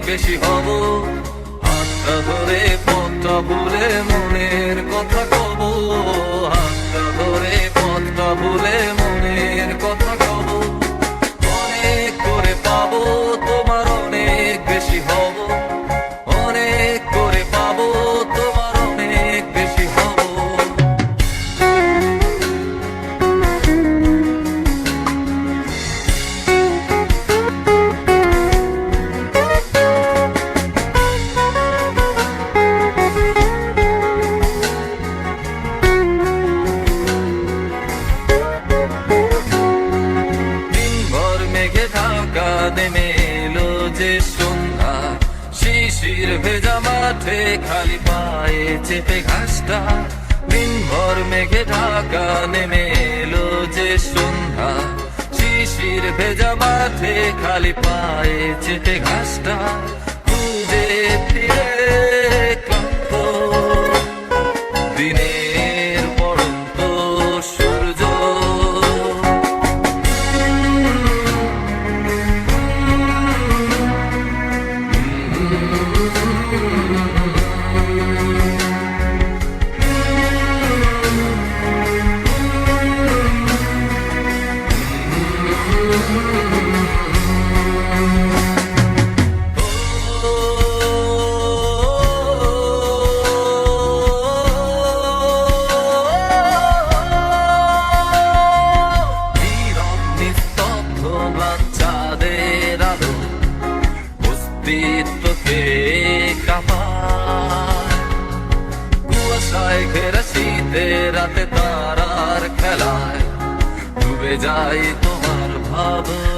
বেশি হব। হাতটা ধরে পথটা ভুলে মনের কথা কব, হাতটা ধরে পথটা ভুলে মনের কথা কব। অনেক করে পাবো তোমার অনেক বেশি হব, অনেক করে পাবো তোমার অনেক বেশি হব। নেমে এলো যে সন্ধ্যা, শিশির ভেজা মাঠে খালি পায়ে চেপে ঘাসটা। দিনভর মেঘে ঢাকা নেমে এলো যে সন্ধ্যা, শিশির ভেজা মাঠে খালি পায়ে চেপে ঘাসটা। খুঁজে ফিরে ক্লান্ত দিনের পড়ন্ত সূর্য, অস্তিত্বকে কাঁপায় কুয়াশায় ঘেরা শীতে রাতে তারার খেলায় ডুবে যায় তোমার ভাবনা।